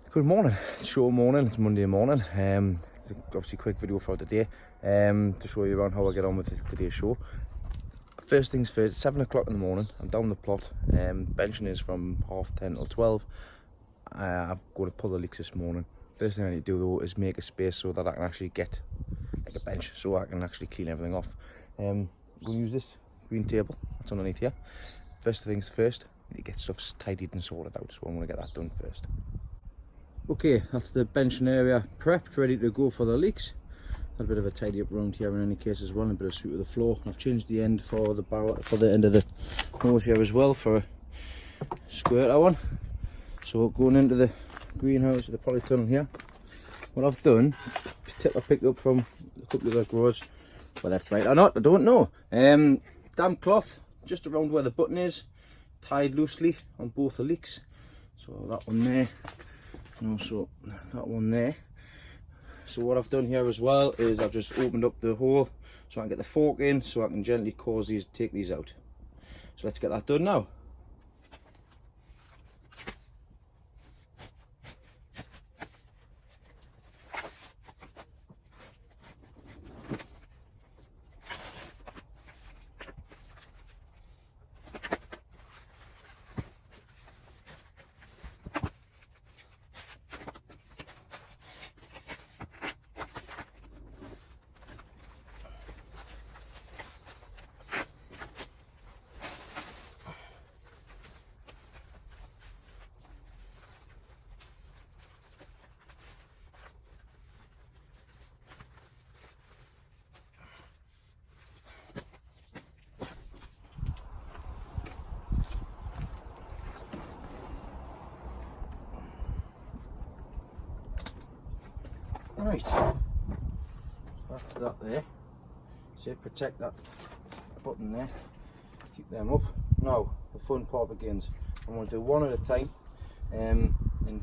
Good morning, show morning, it's Monday morning. Obviously quick video for today to show you around how I get on with today's show. First things first, 7 o'clock in the morning, I'm down the plot. Benching is from 10:30 till 12. I've got to pull the leeks this morning. First thing I need to do though is make a space so that I can actually get like a bench so I can actually clean everything off. I'm going to use this green table that's underneath here. First things first, I need to get stuff tidied and sorted out, so I'm going to get that done first. Okay, that's the benching area prepped, ready to go for the leeks. Had a bit of a tidy up around here in any case as well, a bit of sweep of the floor. I've changed the end for the barrel, for the end of the hose here as well, for a squirter one. So going into the greenhouse, the polytunnel here, what I've done, tip I picked up from a couple of the growers, well that's right or not, I don't know. Damp cloth just around where the button is, tied loosely on both the leeks. So that one there, and also that one there. So what I've done here as well is I've just opened up the hole so I can get the fork in, so I can gently take these out. So let's get that done now. Right, so that's that there. So protect that button there, keep them up. Now the fun part begins. I'm going to do one at a time and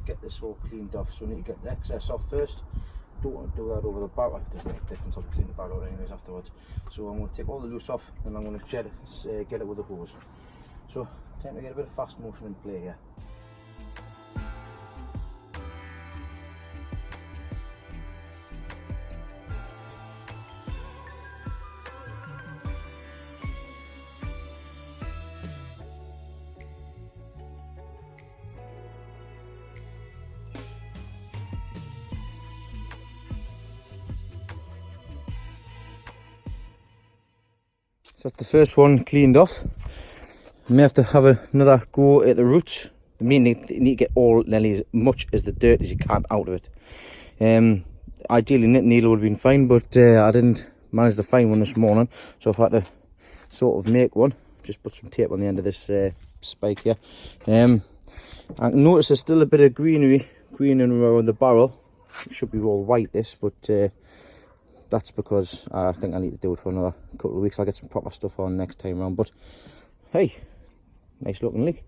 get this all cleaned off. So we need to get the excess off first. Don't want to do that over the barrel, it doesn't make a difference, I'll clean the barrel out anyways afterwards. So I'm going to take all the loose off and I'm going to get it with a hose. So time to get a bit of fast motion in play here. So that's the first one cleaned off. You may have to have another go at the roots. You need to get nearly as much as the dirt as you can out of it. Ideally knit needle would have been fine, but I didn't manage to find one this morning, so I've had to sort of make one. Just put some tape on the end of this spike here. I can notice there's still a bit of green around the barrel. It should be all white this, but that's because I think I need to do it for another couple of weeks. I'll get some proper stuff on next time round, but hey, nice looking leek.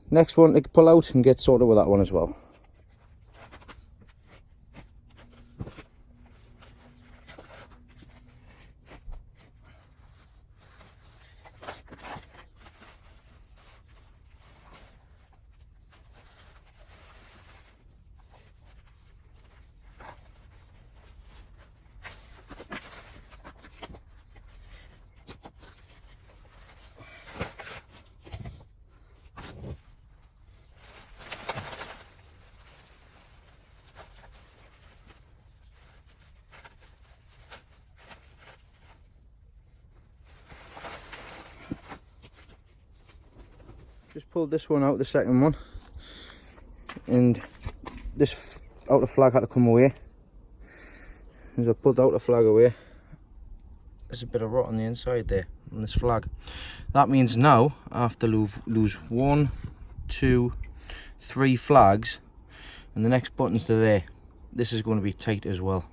Next one to pull out and get sorted with that one as well. Just pulled this one out, the second one, and this outer flag had to come away. As I pulled the outer flag away, there's a bit of rot on the inside there on this flag. That means now I have to lose 1, 2, 3 flags, and the next buttons to there. This is going to be tight as well.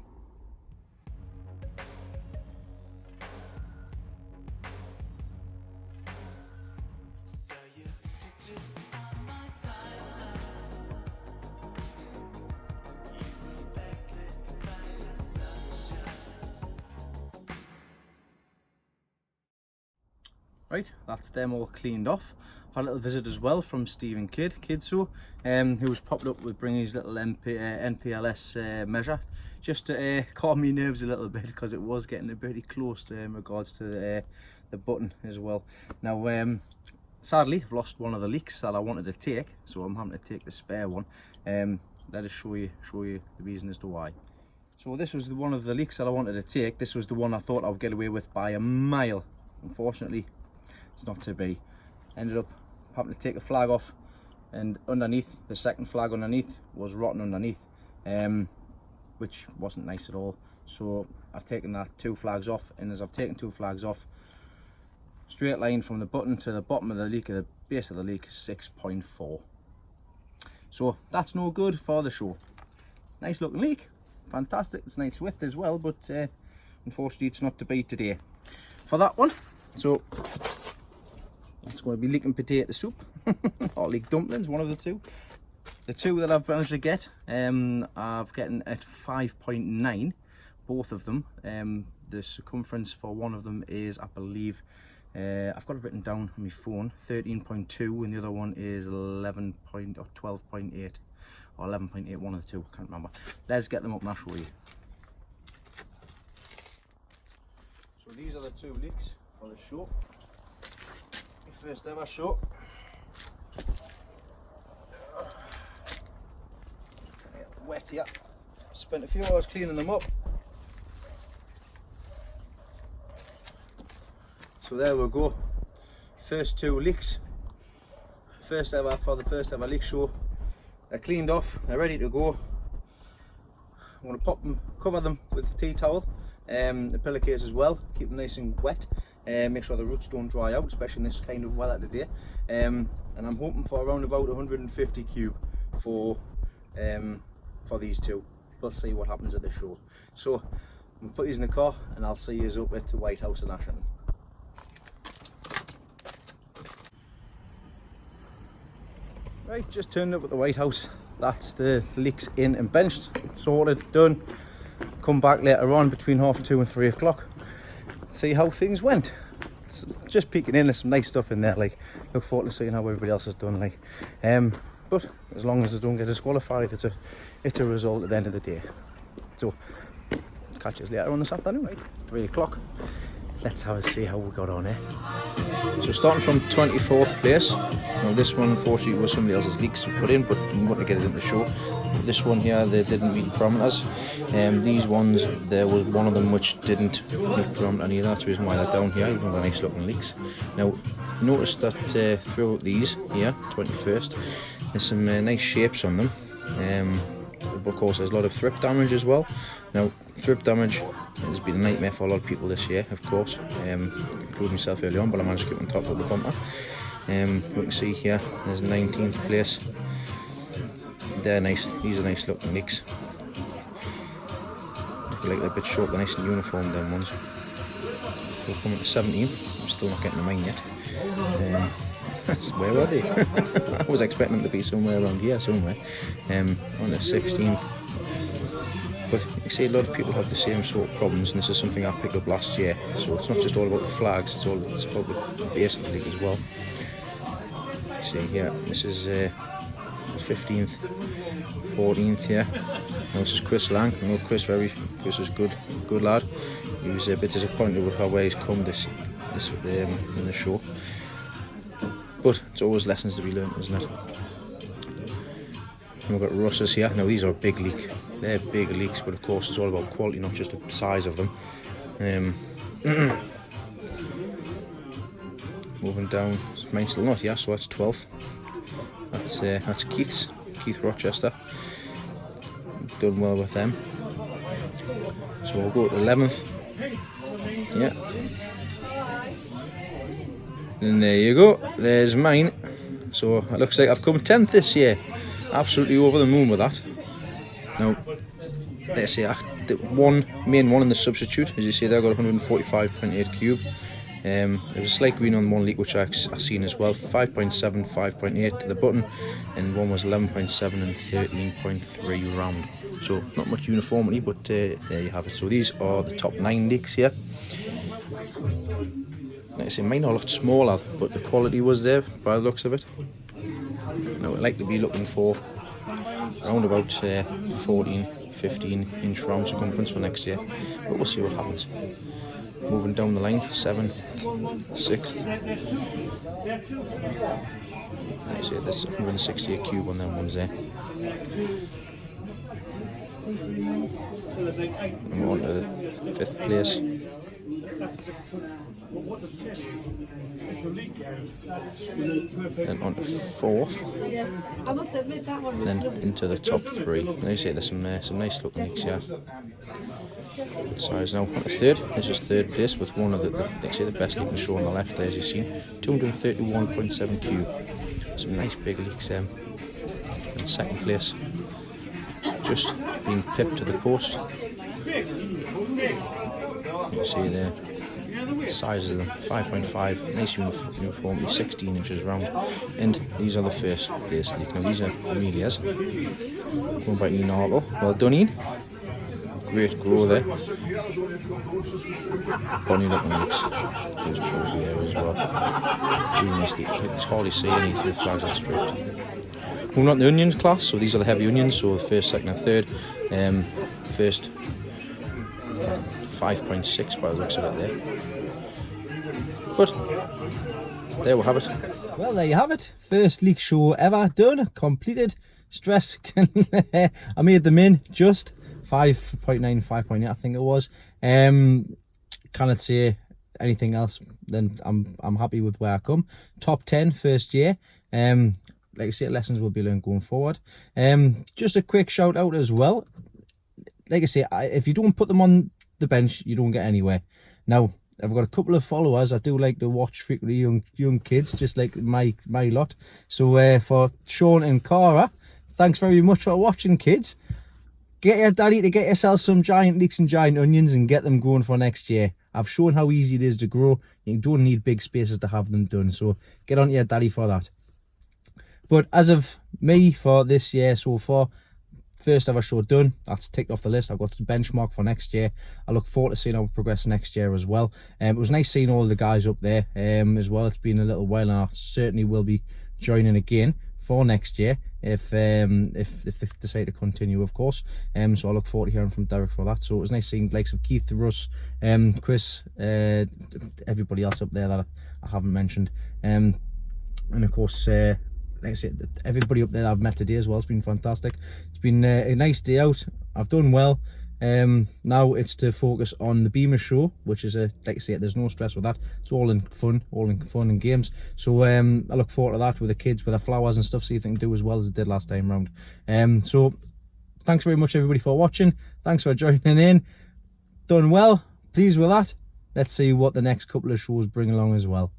Right, that's them all cleaned off. I've had a little visit as well from Stephen Kidso, who's popped up with bringing his little NPLS measure, just to calm me nerves a little bit, because it was getting a pretty close to, in regards to the button as well. Now, sadly, I've lost one of the leeks that I wanted to take, so I'm having to take the spare one. Let us show you the reason as to why. So this was one of the leeks that I wanted to take. This was the one I thought I would get away with by a mile. Unfortunately, it's not to be. Ended up having to take the flag off, and underneath, the second flag underneath was rotten underneath, which wasn't nice at all. So I've taken that 2 flags off, and as I've taken 2 flags off, straight line from the button to the bottom of the leek, at the base of the leek, is 6.4. So that's no good for the show. Nice looking leek, fantastic, it's nice width as well, but unfortunately it's not to be today for that one. So it's going to be leek and potato soup or leek dumplings, one of the two. The two that I've managed to get, I've gotten at 5.9, both of them. The circumference for one of them is, I believe, I've got it written down on my phone, 13.2, and the other one is 11 point or 12.8 or 11.8, one of the two, I can't remember. Let's get them up and I'll show you. So these are the 2 leeks for the show. My first ever show. Wet here. Spent a few hours cleaning them up. So there we go. First 2 leeks. First ever for the first ever leek show. They're cleaned off. They're ready to go. I'm going to pop them, cover them with a tea towel. The pillowcase as well. Keep them nice and wet. Make sure the roots don't dry out, especially in this kind of weather today. And I'm hoping for around about 150 cube for these 2. We'll see what happens at the show. So I'm going to put these in the car, and I'll see you up at the White House in Ashton. Right, just turned up at the White House. That's the leeks in and benched, sorted, done. Come back later on between 2:30 and 3 o'clock. See how things went. It's just peeking in, there's some nice stuff in there, like, look forward to seeing how everybody else has done, like. But as long as I don't get disqualified, it's a result at the end of the day. So catch us later on this afternoon. Right, it's 3 o'clock. Let's have a see how we got on, So starting from 24th place. Now this one unfortunately was somebody else's leeks put in, but I'm going to get it in the show. This one here, they didn't meet parameters. These ones, there was one of them which didn't meet parameter either. That's the reason why they're down here, even though they're nice looking leeks. Now notice that throughout these here, 21st, there's some nice shapes on them. But of course there's a lot of thrip damage as well. Now thrip damage has been a nightmare for a lot of people this year, of course, including myself early on, but I managed to get on top of the bumper. We can see here there's 19th place. They're nice, these are nice looking leeks. Look like they're a bit short, they're nice and uniform, them ones. We're coming to 17th, I'm still not getting to mine yet. Where were they? I was expecting them to be somewhere around here, somewhere. On the 16th. But you see a lot of people have the same sort of problems, and this is something I picked up last year. So it's not just all about the flags, it's about the base of the leek as well. You see here, this is 15th, 14th here. Now this is Chris Lang. I know Chris is good lad. He was a bit disappointed with how well he's come this in the show. But it's always lessons to be learned, isn't it? And we've got Russes here. Now these are a big leek. They're big leeks, but of course it's all about quality, not just the size of them. Moving down, mine's still not here, so that's 12th. That's Keith Rochester. Done well with them. So we'll go to 11th. Yeah. And there you go, there's mine. So it looks like I've come 10th this year. Absolutely over the moon with that. Now, let's see, the main one in the substitute, as you see there, I got 145.8 cube. There was a slight green on one leek which I seen as well, 5.7, 5.8 to the button, and one was 11.7 and 13.3 round. So not much uniformity, but there you have it. So these are the top 9 leeks here. like I say, it might not look smaller, but the quality was there by the looks of it. Now I'd like to be looking for around about 14-15 inch round circumference for next year, but we'll see what happens. Moving down the line, 7th, 6th. Like I say, there's 160 a cube on them ones there. And we're on to the 5th place. Then on to 4th. Then into the top 3. Like I say, there's some nice looking leeks here. Good size now. On to 3rd. This is 3rd place with one of the best looking show on the left there, as you've seen. 231.7 cube. Some nice big leeks. In 2nd place, just being pipped to the post. You can see there, sizes of them, 5.5, nice uniformity, 16 inches round. And these are the 1st place leek. Now these are Amelia's, going by Ian Hartle. Well done, Ian. Great grow there. Bonny looking leeks. There's a trophy there as well. Really nice leek. It's hardly see any of the flags are stripped. We're not the onions class, so these are the heavy onions, so 1st, 2nd and 3rd. 1st 5.6 by the looks of it there. But there we have it. Well, there you have it. First leek show ever done, completed. Stress. I made them in just 5.9, 5.8 I think it was. Cannot say anything else than I'm happy with where I come. Top 10 first year. Like I say, lessons will be learned going forward. Just a quick shout out as well. Like I say, if you don't put them on the bench, you don't get anywhere. Now, I've got a couple of followers. I do like to watch frequently young kids, just like my lot. So for Sean and Cara, thanks very much for watching, kids. Get your daddy to get yourself some giant leeks and giant onions and get them growing for next year. I've shown how easy it is to grow. You don't need big spaces to have them done. So get on to your daddy for that. But as of me for this year so far, first ever show done. That's ticked off the list. I've got the benchmark for next year. I look forward to seeing how we progress next year as well. It was nice seeing all the guys up there as well. It's been a little while, and I certainly will be joining again for next year if they decide to continue, of course. So I look forward to hearing from Derek for that. So it was nice seeing the likes of Keith, Russ, Chris, everybody else up there that I haven't mentioned, and of course like I said, everybody up there that I've met today as well. It's been fantastic. It's been a nice day out. I've done well. Now it's to focus on the Beamer show, which is like I say, there's no stress with that. It's all in fun and games. So I look forward to that with the kids, with the flowers and stuff, see if they can do as well as they did last time round. So thanks very much everybody for watching. Thanks for joining in. Done well, pleased with that. Let's see what the next couple of shows bring along as well.